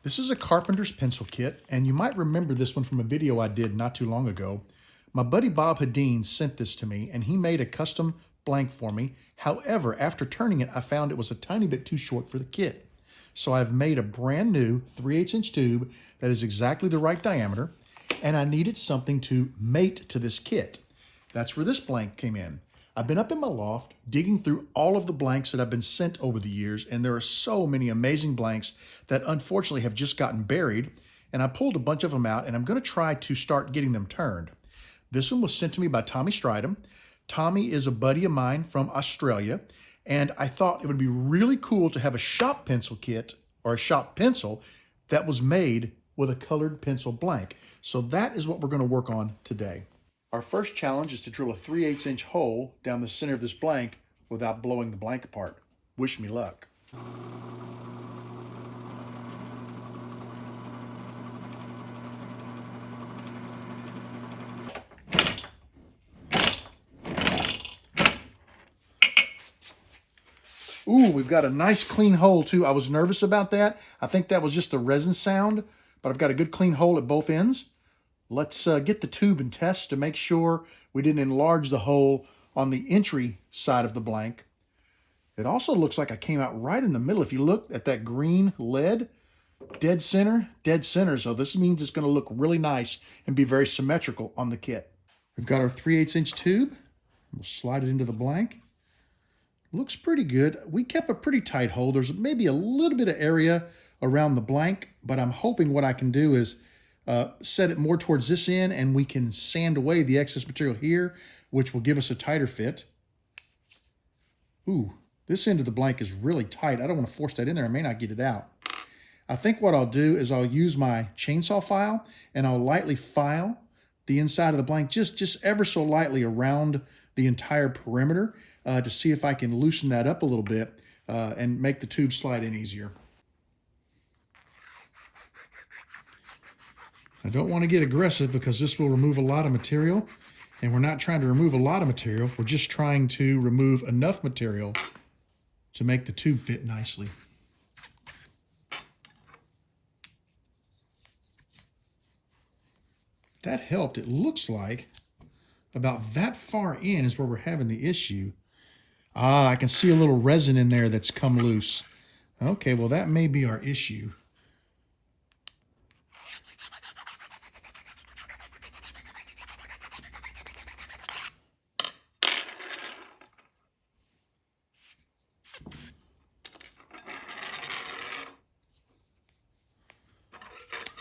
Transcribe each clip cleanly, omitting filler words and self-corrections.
This is a carpenter's pencil kit, and you might remember this one from a video I did not too long ago. My buddy Bob Hadeen sent this to me, and he made a custom blank for me. However, after turning it, I found it was a tiny bit too short for the kit. So I've made a brand new 3/8" tube that is exactly the right diameter, and I needed something to mate to this kit. That's where this blank came in. I've been up in my loft digging through all of the blanks that I've been sent over the years, and there are so many amazing blanks that unfortunately have just gotten buried, and I pulled a bunch of them out, and I'm going to try to start getting them turned. This one was sent to me by Tommy Stridham. Tommy is a buddy of mine from Australia, and I thought it would be really cool to have a shop pencil kit or a shop pencil that was made with a colored pencil blank. So that is what we're going to work on today. Our first challenge is to drill a 3/8" hole down the center of this blank without blowing the blank apart. Wish me luck. Ooh, we've got a nice clean hole too. I was nervous about that. I think that was just the resin sound, but I've got a good clean hole at both ends. Let's get the tube and test to make sure we didn't enlarge the hole on the entry side of the blank. It also looks like I came out right in the middle. If you look at that green lead, dead center, dead center. So this means it's going to look really nice and be very symmetrical on the kit. We've got our 3/8" tube. We'll slide it into the blank. Looks pretty good. We kept a pretty tight hole. There's maybe a little bit of area around the blank, but I'm hoping what I can do is set it more towards this end, and we can sand away the excess material here, which will give us a tighter fit. Ooh, this end of the blank is really tight. I don't want to force that in there. I may not get it out. I think what I'll do is I'll use my chainsaw file, and I'll lightly file the inside of the blank, just ever so lightly around the entire perimeter to see if I can loosen that up a little bit and make the tube slide in easier. I don't want to get aggressive because this will remove a lot of material, and we're not trying to remove a lot of material. We're just trying to remove enough material to make the tube fit nicely. That helped. It looks like about that far in is where we're having the issue. Ah, I can see a little resin in there that's come loose. Okay, well that may be our issue.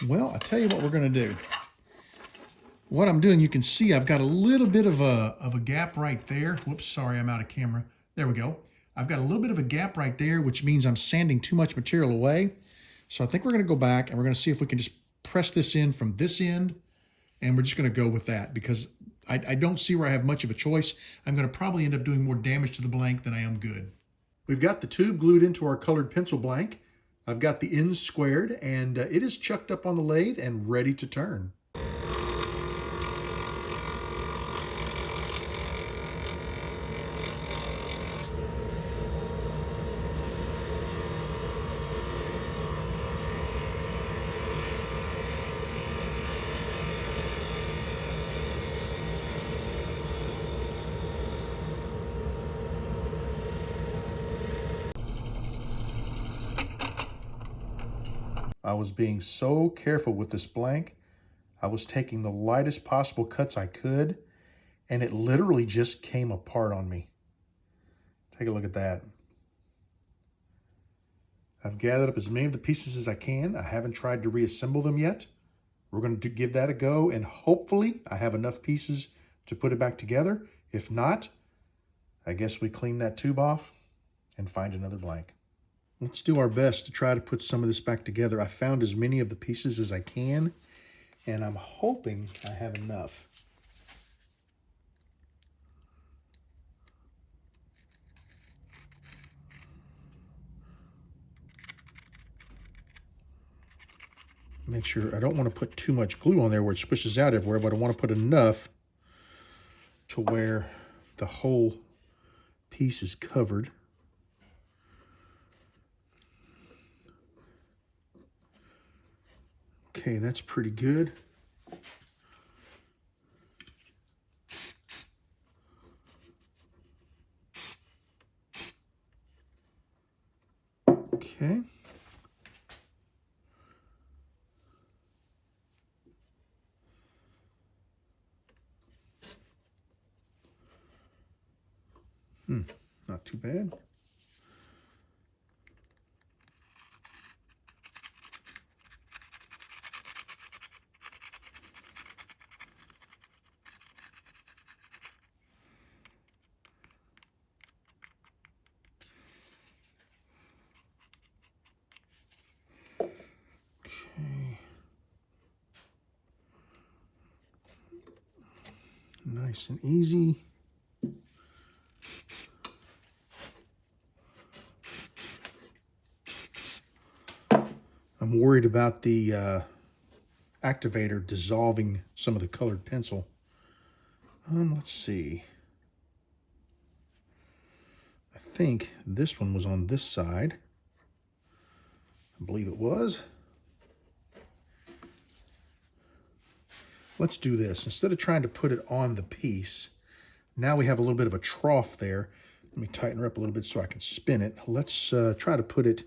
Well, I'll tell you what we're going to do. What I'm doing, you can see I've got a little bit of a gap right there. Whoops, sorry, I'm out of camera. There we go. I've got a little bit of a gap right there, which means I'm sanding too much material away. So I think we're going to go back and we're going to see if we can just press this in from this end, and we're just going to go with that because I don't see where I have much of a choice. I'm going to probably end up doing more damage to the blank than I am good. We've got the tube glued into our colored pencil blank. I've got the ends squared, and it is chucked up on the lathe and ready to turn. I was being so careful with this blank. I was taking the lightest possible cuts I could, and it literally just came apart on me. Take a look at that. I've gathered up as many of the pieces as I can. I haven't tried to reassemble them yet. We're going to give that a go, and hopefully I have enough pieces to put it back together. If not, I guess we clean that tube off and find another blank. Let's do our best to try to put some of this back together. I found as many of the pieces as I can, and I'm hoping I have enough. Make sure, I don't want to put too much glue on there where it squishes out everywhere, but I want to put enough to where the whole piece is covered. Okay, that's pretty good. Okay. Not too bad. Okay. Nice and easy. I'm worried about the activator dissolving some of the colored pencil. Let's see. I think this one was on this side. I believe it was. Let's do this. Instead of trying to put it on the piece, now we have a little bit of a trough there. Let me tighten her up a little bit so I can spin it. Let's try to put it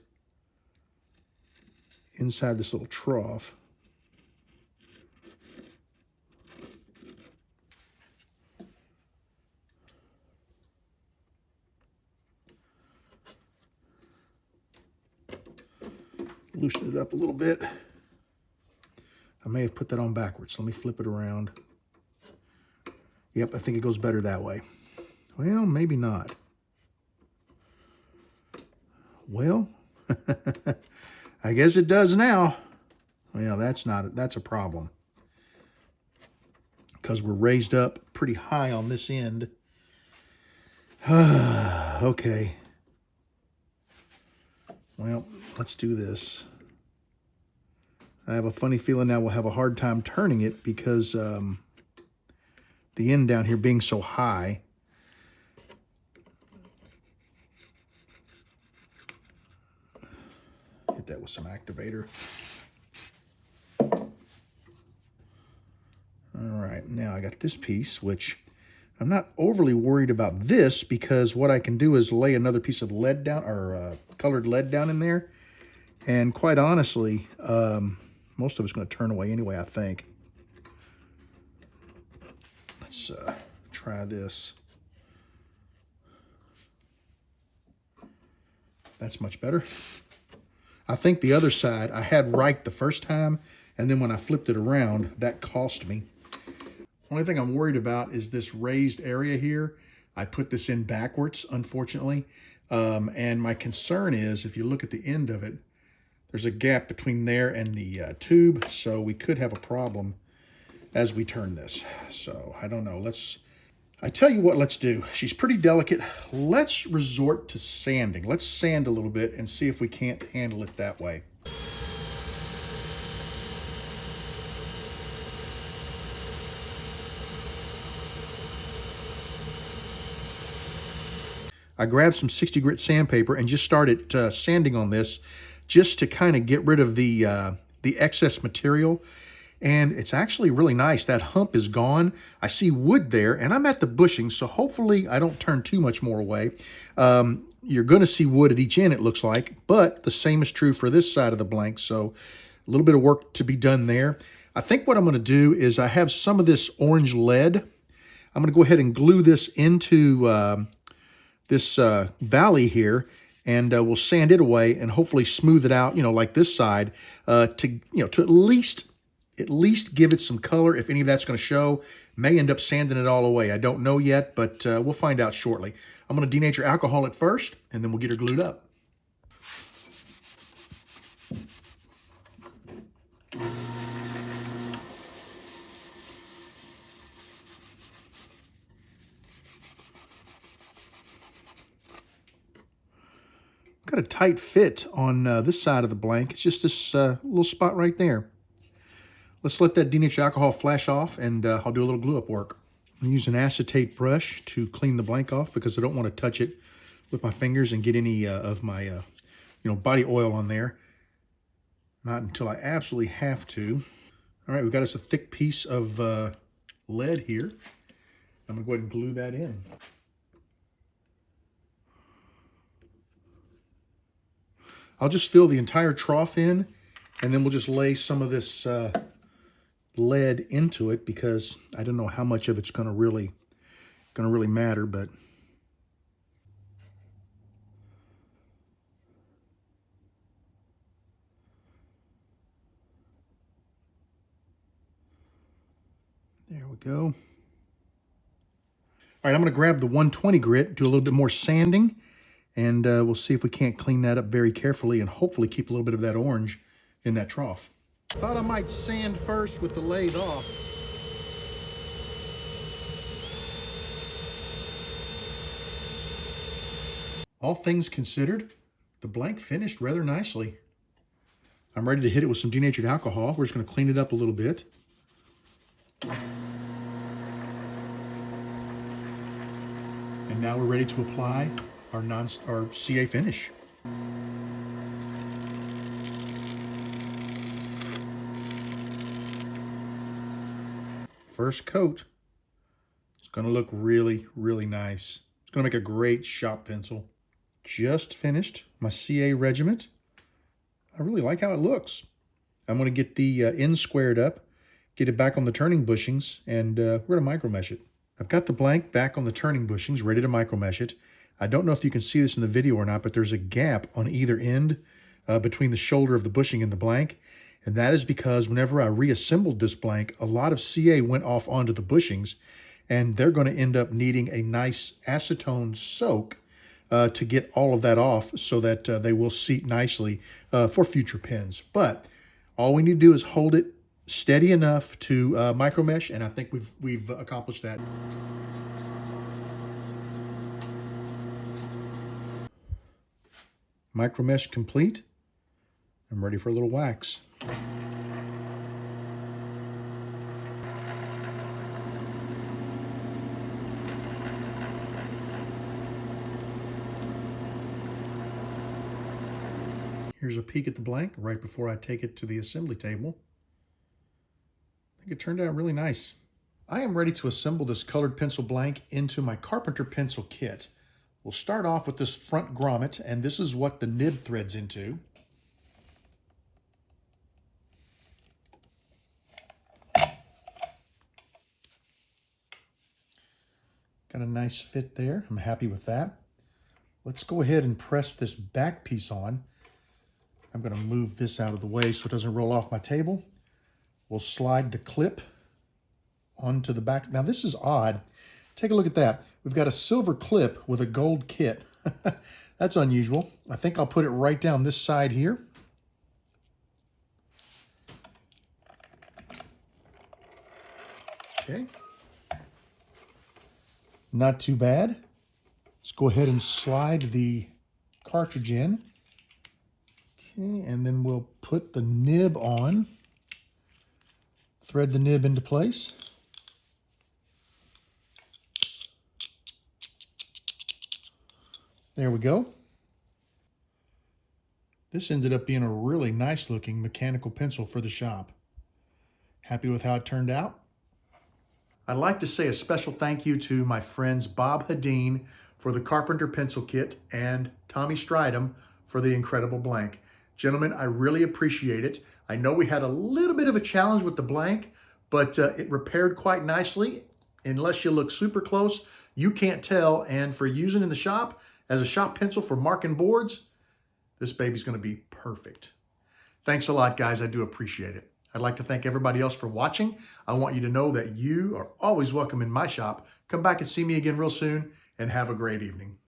inside this little trough. Loosen it up a little bit. I may have put that on backwards. Let me flip it around. Yep, I think it goes better that way. Well, maybe not. Well, I guess it does now. Well, that's a problem. Because we're raised up pretty high on this end. Okay. Well, let's do this. I have a funny feeling now we'll have a hard time turning it because the end down here being so high. Hit that with some activator. All right, now I got this piece, which I'm not overly worried about this because what I can do is lay another piece of lead down, or colored lead down in there. And quite honestly, most of it's going to turn away anyway, I think. Let's try this. That's much better. I think the other side I had right the first time, and then when I flipped it around, that cost me. Only thing I'm worried about is this raised area here. I put this in backwards, unfortunately. And my concern is, if you look at the end of it, there's a gap between there and the tube, so we could have a problem as we turn this. So I don't know. I tell you what, let's do. She's pretty delicate. Let's resort to sanding. Let's sand a little bit and see if we can't handle it that way. I grabbed some 60 grit sandpaper and just started sanding on this just to kind of get rid of the excess material. And it's actually really nice. That hump is gone. I see wood there, and I'm at the bushing, so hopefully I don't turn too much more away. You're going to see wood at each end, it looks like, but the same is true for this side of the blank, so a little bit of work to be done there. I think what I'm going to do is I have some of this orange lead. I'm going to go ahead and glue this into this valley here, and we'll sand it away and hopefully smooth it out, like this side, to at least give it some color. If any of that's going to show, may end up sanding it all away. I don't know yet, but we'll find out shortly. I'm going to denature alcohol at first, and then we'll get her glued up. Got a tight fit on this side of the blank. It's just this little spot right there. Let's let that denatured alcohol flash off, and I'll do a little glue up work. I'm using an acetate brush to clean the blank off because I don't want to touch it with my fingers and get any of my body oil on there. Not until I absolutely have to. All right, we've got us a thick piece of lead here. I'm gonna go ahead and glue that in. I'll just fill the entire trough in, and then we'll just lay some of this lead into it, because I don't know how much of it's gonna really matter, but there we go. All right, I'm gonna grab the 120 grit, do a little bit more sanding, and we'll see if we can't clean that up very carefully and hopefully keep a little bit of that orange in that trough. Thought I might sand first with the lathe off. All things considered, the blank finished rather nicely. I'm ready to hit it with some denatured alcohol. We're just going to clean it up a little bit. And now we're ready to apply our CA finish. First coat. It's going to look really, really nice. It's going to make a great shop pencil. Just finished my CA regiment. I really like how it looks. I'm going to get the end squared up, get it back on the turning bushings, and we're going to micro mesh it. I've got the blank back on the turning bushings, ready to micro mesh it. I don't know if you can see this in the video or not, but there's a gap on either end between the shoulder of the bushing and the blank. And that is because whenever I reassembled this blank, a lot of CA went off onto the bushings, and they're going to end up needing a nice acetone soak to get all of that off, so that they will seat nicely for future pens. But all we need to do is hold it steady enough to micro mesh, and I think we've accomplished that. Micro mesh complete. I'm ready for a little wax. Here's a peek at the blank right before I take it to the assembly table. I think it turned out really nice. I am ready to assemble this colored pencil blank into my carpenter pencil kit. We'll start off with this front grommet, and this is what the nib threads into. Got a nice fit there. I'm happy with that. Let's go ahead and press this back piece on. I'm going to move this out of the way so it doesn't roll off my table. We'll slide the clip onto the back. Now this is odd. Take a look at that. We've got a silver clip with a gold kit. That's unusual. I think I'll put it right down this side here. Okay. Not too bad. Let's go ahead and slide the cartridge in. Okay, and then we'll put the nib on. Thread the nib into place. There we go. This ended up being a really nice looking mechanical pencil for the shop. Happy with how it turned out? I'd like to say a special thank you to my friends Bob Hadeen for the Carpenter Pencil Kit and Tommy Stridham for the incredible blank. Gentlemen, I really appreciate it. I know we had a little bit of a challenge with the blank, but it repaired quite nicely. Unless you look super close, you can't tell. And for using in the shop as a shop pencil for marking boards, this baby's going to be perfect. Thanks a lot, guys. I do appreciate it. I'd like to thank everybody else for watching. I want you to know that you are always welcome in my shop. Come back and see me again real soon, and have a great evening.